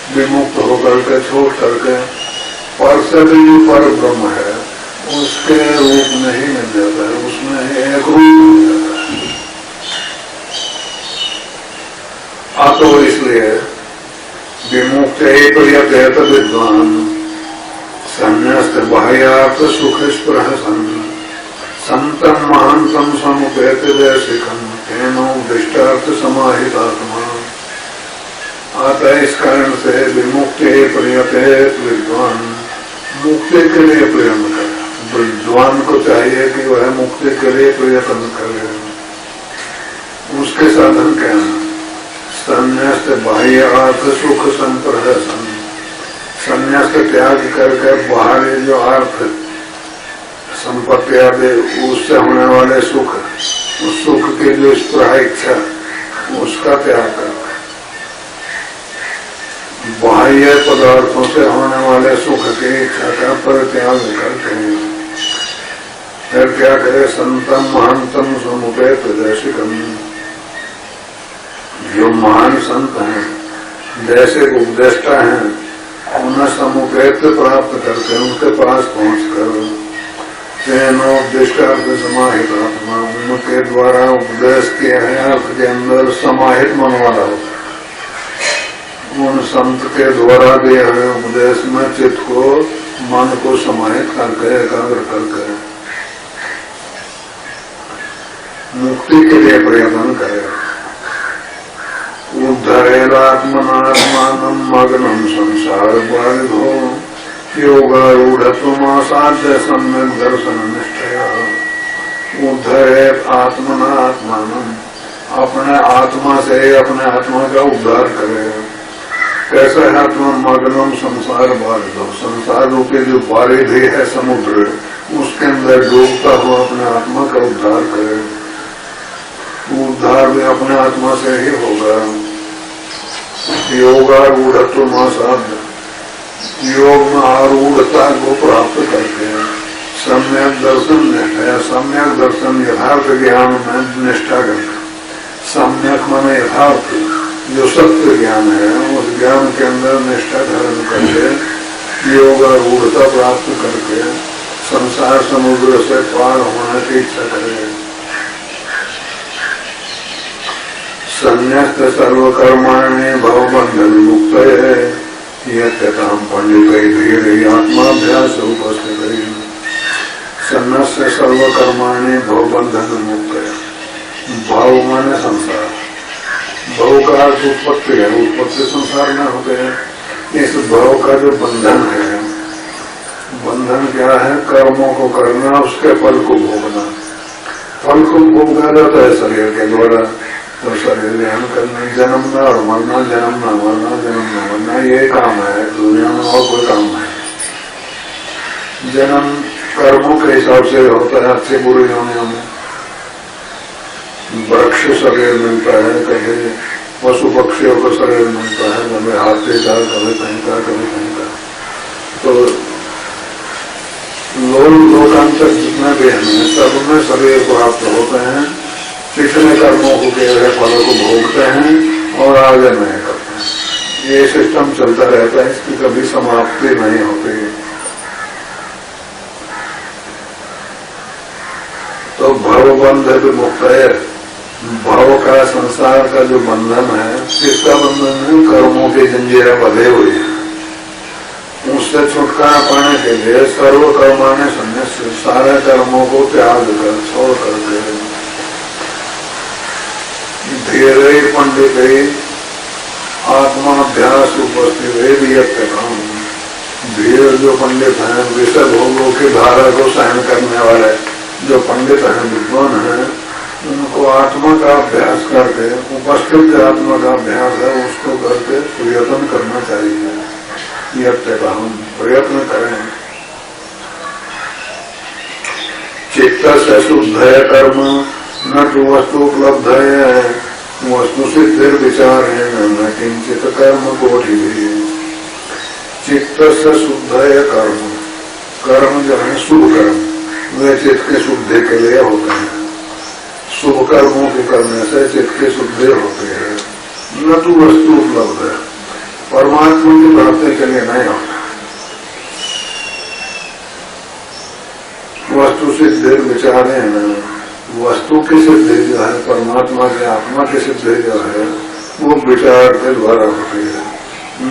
विमुक्त होकर के छोड़ करके पर से भी जो पर ब्रह्म है उसके रूप में ही मिल जाता है, उसमें एक रूप मिल जाता है। अतो इसलिए विमुक्त एक यत विद्वान संन्यास्त बाह्यार्थ सुख स्पृहसन संतम महांतम समुपेत वैसिकम तेनो दृष्टार्थ समाहितात्मा। आता इस कारण से विमुक्ति प्रियते विद्वान, मुक्ति के लिए प्रयत्न करे। विद्वान को चाहिए कि वह मुक्ति के लिए प्रयत्न करे। उसके साधन क्या है? संन्यास बाह्य अर्थ सुख संप्रहसन, संन्यास त्याग करके बाहरी जो अर्थ संपत्ति आदि उससे होने वाले सुख, उस सुख की जो स्पृहा इच्छा उसका त्याग करके बाह्य पदार्थों से होने वाले सुख की इच्छा का परित्याग करते हैं। फिर क्या करे? संतम महानतम समुपेत वैसिकम, जो महान संत हैं, जैसे उपदेष्टा हैं, उन्हें समुपेत प्राप्त करके उनके पास पहुंचकर तेनोपदिष्टार्थ समाहित आत्मा, उनके द्वारा उपदेश किया है अर्थ के अंदर समाहित मन वाला होता है। उन संत के द्वारा दिए हुए उपदेश में चित्त को, मन को समाहित करके एकाग्र करके मुक्ति के लिए प्रयत्न करे। उद्धरेलात्मनात्मानं मग्नं संसार बालिधो योगारूढ़त्वमासाद्य सम्यक दर्शन निष्ठया। उद्धरेत आत्मनात्मानं, अपने आत्मा से अपने आत्मा का उद्धार करे। कैसे आत्मा? मग्नम संसार बालिधो, संसार रूपी जो बारिधि है समुद्र, उसके अंदर डूबता हुआ अपने आत्मा का उद्धार करे। उद्धार भी अपने आत्मा से ही होगा। योगारूढ़त्व मासाध्य, योग में आरूढ़ता को प्राप्त करके सम्यक दर्शन निष्ठा, सम्यक दर्शन यथार्थ ज्ञान में निष्ठा करके, सम्यक माने यथार्थ जो सत्य ज्ञान है उस ज्ञान के अंदर निष्ठा धारण करके योगारूढ़ता प्राप्त करके संसार समुद्र से पार होने की इच्छा करे। संन्यास्त सर्वकर्माणि भवबंधन मुक्त है, यत्यताम पंडित धीरे आत्माभ्यास उपस्थित। संन्यास सर्वकर्माणि भवबंधन मुक्त है। भाव माने संसार, भव का उत्पत्ति है, उत्पत्ति संसार में होते हैं। इस भाव का जो बंधन है, बंधन क्या है? कर्मों को करना, उसके फल को भोगना। फल को भोगा जाता है शरीर के द्वारा, तो शरीर ध्यान करना, जन्मना और मरना, जन्मना मरना, जन्मना मरना, ये काम है दुनिया में, और कोई काम है। जन्म कर्मों के हिसाब से होता है, अच्छे बुरे योनियों में। वृक्ष शरीर मिलता है, कहीं पशु पक्षियों का शरीर मिलता है, कभी हाथी का, कभी कहीं का, कभी कहीं का। तो लोकांतर जितना भी हमें सब में शरीर प्राप्त होते हैं, पिछले कर्मों को किए हुए फलों को भोगते हैं और आगे नहीं करते हैं। ये सिस्टम चलता रहता है, इसकी कभी समाप्ति नहीं होती। तो भवबंध मुक्त है, भव का संसार का जो बंधन है, किसका बंधन है? कर्मों की जंजीरें बंधे हुई है। उससे छुटकारा पाने के लिए सर्व कर्माने संन्यास, सारे कर्मों को त्याग कर छोड़ करके धीरे पंडित आत्माभ्यास उपस्थित है। धीरे जो पंडित हैं, विषय भोगों की धारा को सहन करने वाले जो पंडित हैं, विद्वान हैं, उनको आत्मा का अभ्यास करके, उपस्थित आत्मा का अभ्यास है उसको करके प्रयत्न करना चाहिए। हम प्रयत्न करें। चित्त से शुद्ध है कर्म, न तो वस्तु उपलब्ध है, वस्तु सिद्ध विचार है, न किंचित कर्म कोटि। चित्त से शुद्ध है कर्म, कर्म जो है शुभ कर्म, वे चित्त के शुद्धि के लिए होते हैं। शुभ कर्मों के करने से चित्त की शुद्धि होती है। न तो वस्तु उपलब्ध है, परमात्मा की प्राप्ति के लिए नहीं होता। वस्तु सिद्धि विचारे न, वस्तु की सिद्धि जो है परमात्मा की आत्मा की सिद्धि जो है वो विचार के द्वारा होती है।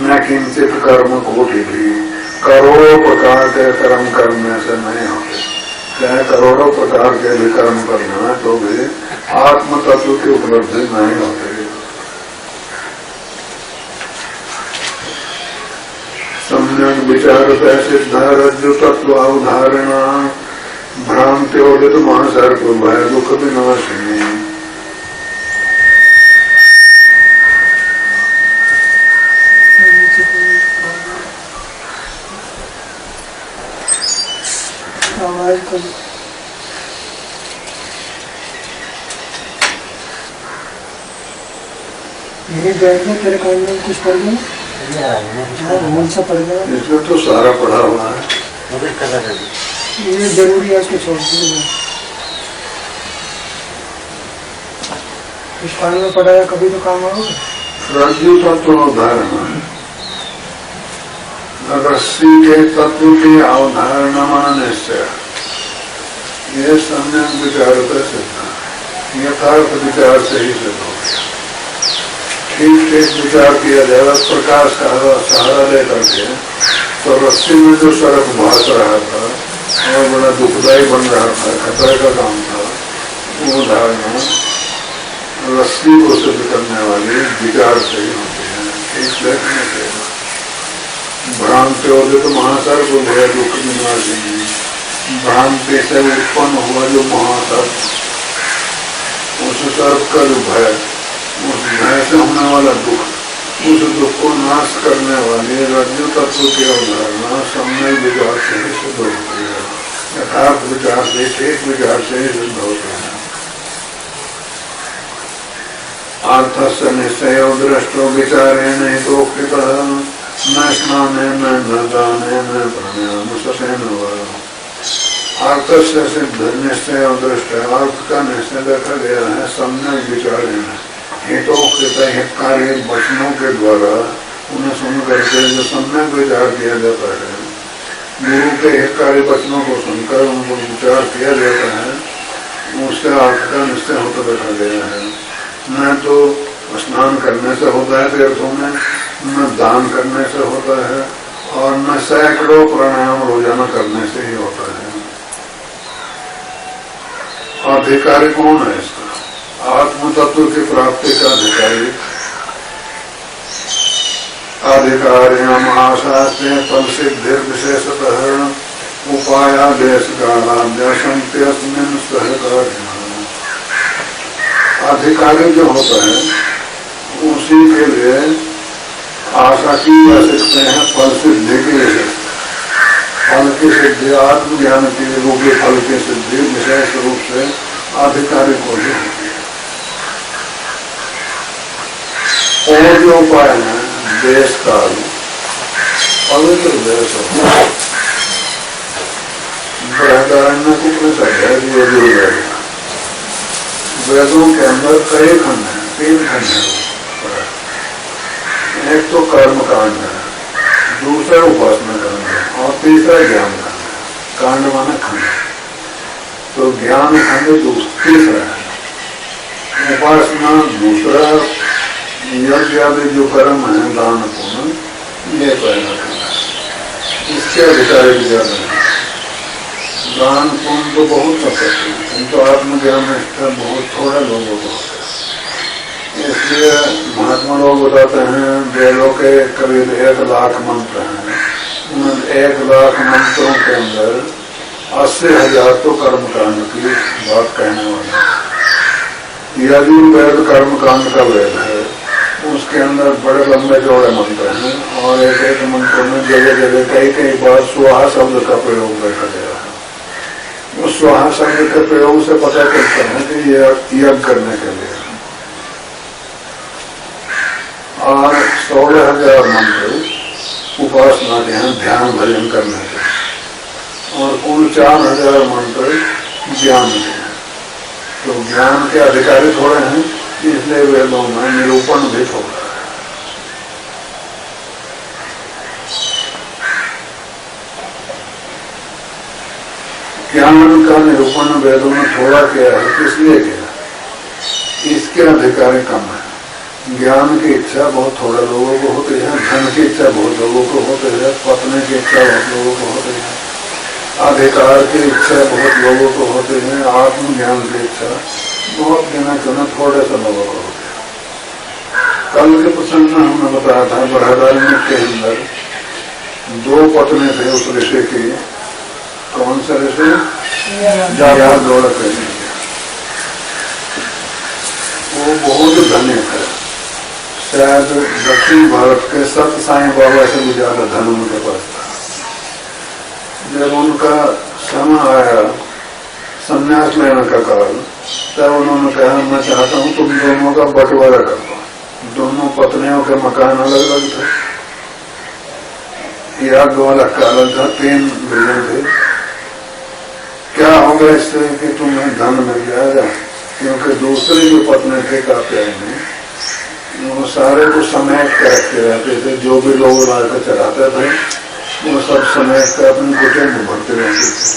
न किंचित कर्म कोटि भी, करोड़ों प्रकार के कर्म करने से नहीं होते। चाहे करोड़ों प्रकार के भी कर्म करना है तो भी आत्म तत्व की उपलब्धि नहीं होती। सम्यक विचार सिद्ध रज्जु तत्व अवधारणा, भ्रांत्योदित महासर्प भय दुख विनाशिनी। यही बैठ गया तेरे कान में कुछ पढ़ गया, मूल सा पढ़ गया। इसमें तो सारा पढ़ा हुआ है, ये जरूरी है उसको छोड़ दीजिए। इस कान में पढ़ाया कभी तो काम आओगे। रज्जु तत्व अवधारणा, रस्सी के तत्व की अवधारणा मानने से ये सम्यक विचार का सिद्ध, यथार्थ विचार से ही सिद्ध हो गया। ठीक ठीक विचार किया जाएगा प्रकाश का सहारा लेकर के, तो रस्सी में जो सड़क भाग रहा था और बड़ा दुखदायी बन रहा था, खतरे का काम था, वो धारणा रस्सी को सिद्ध करने वाली विचार से ही होती है। ठीक देखने से भ्रांत्योदित महासर्प भय दुख विनाशिनी, भ्रांति से उत्पन्न हुआ जो महासर्प, उस सर्प का जो भय, उस भय से होने वाला दुख, उस दुख को नाश करने वाली रज्जु तत्व की अवधारणा सम्यक विचार से ही सिद्ध होती है। यथार्थ विचार से, ठीक विचार से ही सिद्ध होते हैं। अर्थ से निश्चय दृष्टो विचारेण हितोक्तितः, न स्नानेन न दानेन प्राणायाम ससेन वा। अर्थ से सिद्ध निश्चय दृष्ट, अर्थ का निश्चय देखा गया है सम्यक विचारेण, हितोक्तित हितकारी वचनों के द्वारा उन्हें सुन करके जो सम्यक विचार किया जाता है, गुरु के हितकारी वचनों को सुनकर उनको विचार किया जाता है, उससे अर्थ का निश्चय होता देखा गया है। न तो स्नान करने से होता है तीर्थों में, न दान करने से होता है, और न सैकड़ों प्राणायाम रोजाना करने से ही होता है। अधिकारी कौन है इसका? आत्म तत्व की प्राप्ति का अधिकारी। अधिकारियाम आशास्ते फल सिद्धि विशेषतः उपायादेश कालाद्याशंत्यस्मिन् सहकारिणः। अधिकारी जो होता है उसी के लिए आशा की जा सकते हैं फल सिद्धि के लिए। फल की सिद्धि, आत्मज्ञान के रूपी फल की सिद्धि विशेष रूप से अधिकारी को ही होती है। और जो उपाय है देश काल, पवित्र देश होता है, बृहदारण्य उपनिषद है, यजुर्वेद। वेदों के अंदर कई खंड है, 3 खंड है। एक तो कर्म कांड है, दूसरा उपासना कांड है, और तीसरा ज्ञान कांड है। कांड माने खंड, तो ज्ञान खंड तीसरा है, उपासना दूसरा, यज्ञ आदि जो कर्म है दान पुण्य, ये पहला खंड है। इसके अधिकारी भी ज्यादा है। दान पुण्य तो बहुत सकते हैं, किंतु आत्मज्ञान निष्ठा बहुत थोड़ा लोगों को होता है। इसलिए महात्मा लोग बताते हैं वेदों के करीब 1 लाख मंत्र हैं, उन 1 लाख मंत्रों के अंदर 80,000 तो कर्म कांड की बात कहने वाले। यजुर्वेद कर्म कांड का वेद है, उसके अंदर बड़े लंबे चौड़े मंत्र हैं, और एक एक मंत्र में जगह जगह कई बार स्वाहा शब्द का प्रयोग देखा गया है। उस स्वाहा शब्द के प्रयोग से पता चलता है कि ये यज्ञ करने के लिए। और 16,000 मंत्र उपासना के हैं, ध्यान भजन करने के, और कुल 4,000 मंत्र ज्ञान के हैं। तो ज्ञान के अधिकारी थोड़े हैं, इसलिए वेदों में निरूपण भी थोड़ा है। ज्ञान का निरूपण वेदों में थोड़ा किया है, किस लिए किया? इसके अधिकारी कम है। ज्ञान की इच्छा बहुत थोड़े लोगों को होती है, धन की इच्छा बहुत लोगों को होती है, पत्नी की इच्छा बहुत लोगों को होती है, अधिकार की इच्छा बहुत लोगों को होती है, आत्मज्ञान की इच्छा बहुत गिना चुना थोड़े से लोगों को होती है। कल के प्रसंग में हमने बताया था बृहदारण्य के अंदर 2 पत्नी थे उस ऋषि की। कौन सा ऋषि? याज्ञवल्क्य ऋषि। वो बहुत धनी थे, शायद दक्षिण भारत के सत्य साईं बाबा से भी ज्यादा धन उनके पास था। जब उनका समय आया संन्यास लेने का काल, तब उन्होंने कहा मैं चाहता हूं तुम दोनों का बंटवारा कर दो। दोनों पत्नियों के मकान अलग अलग थे, याज्ञवल्क्य अलग था, 3 बिल्डिंग थे। क्या होगा इससे कि तुम्हें धन मिल जाएगा, क्योंकि दूसरी जो पत्नी थे कात्यायनी, वो सारे को समेट के रखते रहते थे, जो भी लोग लाकर चढ़ाते थे वो सब समेट कर अपनी कुटिया में भरते रहते थे।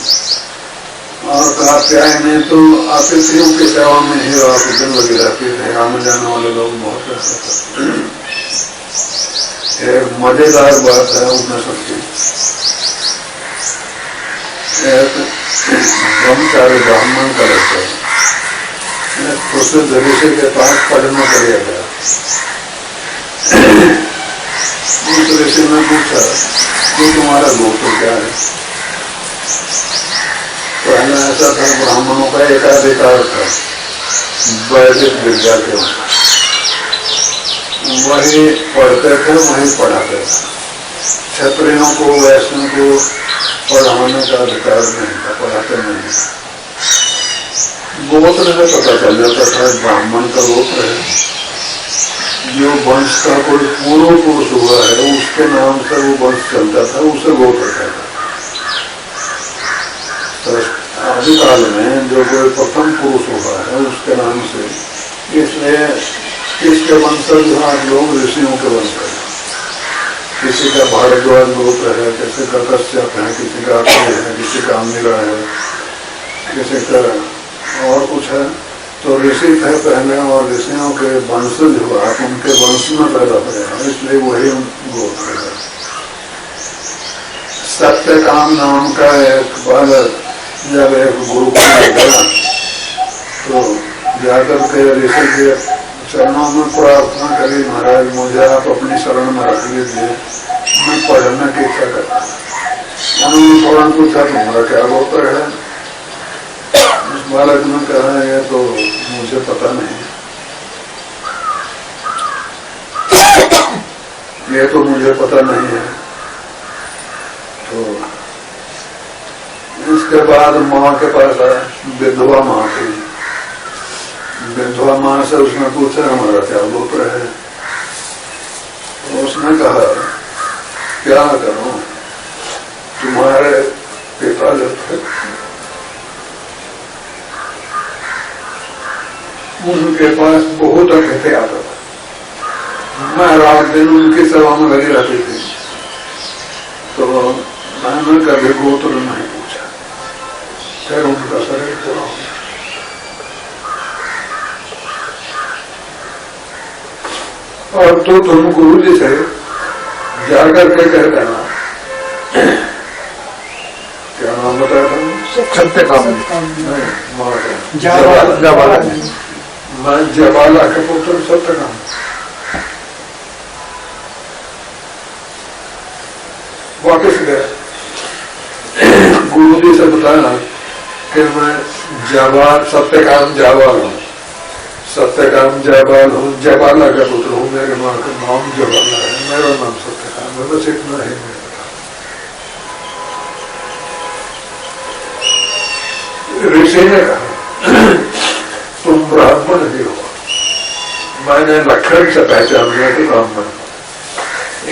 और कात्यायनी तो अतिथियों की सेवा में ही रात दिन लगी रहती थे, आने जाने वाले लोग बहुत रहते थे। एक मजेदार बात है उपनिषद की, एक ब्रह्मचारी ब्राह्मण का लड़का प्रसिद्ध ऋषि के पास पढ़ने के लिए गया। उस ऋषि ने पूछा कि तुम्हारा गोत्र क्या है? पहले ऐसा था, ब्राह्मणों का एकाधिकार था वैदिक विद्या के, वही पढ़ते थे वही पढ़ाते थे। क्षत्रियों को वैष्णव को पढ़ाने का अधिकार नहीं था, पढ़ाते नहीं था। गोत्र से पता चल जाता था ब्राह्मण का गोत्र है, जो वंश का कोई पूर्व पुरुष हुआ है उसके नाम से वो वंश चलता था, उसे गोत्र कहता था। तो आदिकाल में जो कोई प्रथम पुरुष हुआ है उसके नाम से, इसलिए इसके वंशज आज लोग ऋषियों के वंशज हैं। किसी का भारद्वाज गोत्र है, किसी का कश्यप है, किसी का अक्षय है, किसी का अंगिरा है, किसी का और कुछ है। तो ऋषि थे पहले और ऋषियों के वंशज हुआ, उनके वंश में पैदा हुआ, इसलिए वही गोत्र है। सत्यकाम नाम का एक बालक जब एक गुरुकुल में गया तो जाकर के ऋषि के चरणों में प्रार्थना करी, महाराज मुझे आप अपनी शरण में रख लीजिए, मैं पढ़ने की इच्छा करता हूँ। उन्होंने थोड़ा पूछा तुम्हारा क्या गोत्र है? उस बालक ने कहा ये तो मुझे पता नहीं, ये तो मुझे पता नहीं है। तो इसके बाद माँ के पास आया, विधवा माँ थी। विधवा माँ से उसने पूछा हमारा क्या गोत्र है? तो उसने कहा क्या करूं, तुम्हारे पिता जो थे उनके पास बहुत अतिथि आता था, मैं रात दिन उनकी सेवा में लगी रहती थी, तो मैंने कभी गोत्र नहीं पूछा। फिर उनका शरीर पूरा हो गया। और तो तुम गुरु जी से जाकर के कह देना, क्या नाम बताया था? सत्यकाम। जवाला, मैं जवाला के पुत्र सत्यकाम। वापस गया, गुरु जी से बताया कि मैं सत्यकाम जावाल हूँ, सत्यकाम जावाल हूँ, जवाला का पुत्र हूँ, मेरे माँ का नाम जवाला है, मेरा नाम सत्यकाम है, बस इतना ही मैं बता। ऋषि ने कहा तुम ब्राह्मण ही हो, मैंने लक्षण से पहचान लिया कि ब्राह्मण,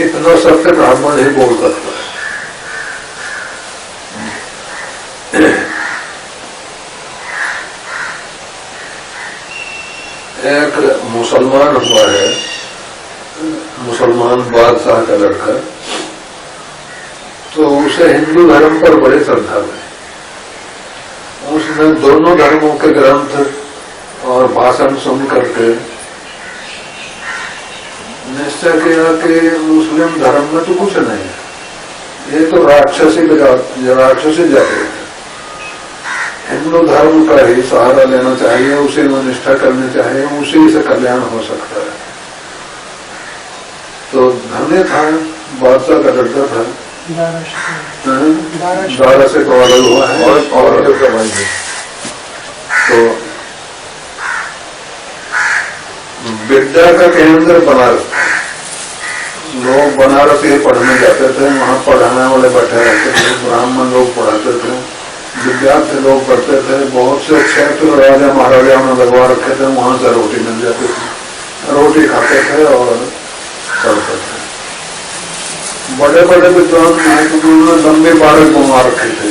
इतना सत्य ब्राह्मण ही बोल सकता है। एक मुसलमान हुआ है, मुसलमान बादशाह का लड़का, तो उसे हिंदू धर्म पर बड़ी श्रद्धा है। मैं दोनों धर्मों के ग्रंथ और भाषण सुन करके निश्चय किया कि मुस्लिम धर्म में तो कुछ नहीं है, ये तो राक्षसी जाति है। हिंदू धर्म का ही सहारा लेना चाहिए, उसी में निष्ठा करनी चाहिए, उसी से कल्याण हो सकता है। तो धन्य था, बादशाह का लड़का था, 12 से कॉलेज हुआ है और तो विद्या का केंद्र बनारस था। लोग बनारस ही पढ़ने जाते थे, वहाँ पढ़ाने वाले बैठे रहते थे, ब्राह्मण लोग पढ़ाते थे, विद्यार्थी लोग पढ़ते थे। बहुत से क्षेत्र राजा महाराजाओं ने लगवा रखे थे, वहां से रोटी मिल जाती थी, रोटी खाते थे और पढ़ते थे। बड़े बड़े विद्वान महत्वपूर्ण लंबे बारह घुमा रखे थे,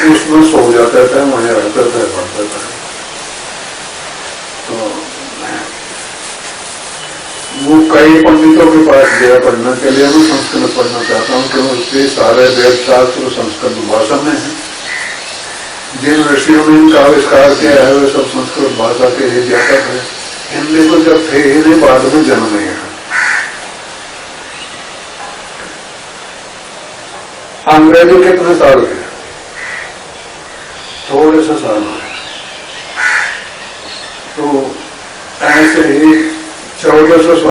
उसमें सो जाते थे, वहीं रहते थे, पढ़ते थे। तो वो कई पंडितों के पास गया पढ़ने के लिए। मैं संस्कृत पढ़ना चाहता हूँ क्योंकि उसके सारे वेद शास्त्र संस्कृत भाषा में है। जिन ऋषियों ने इनका आविष्कार किया है वे सब संस्कृत भाषा के ही व्यापक है। हिंदी को जब थे ही नहीं, बाद में जन्म नहीं है। अंग्रेजी कितने साल के? थोड़े से साल हुए। तो ऐसे ही 1400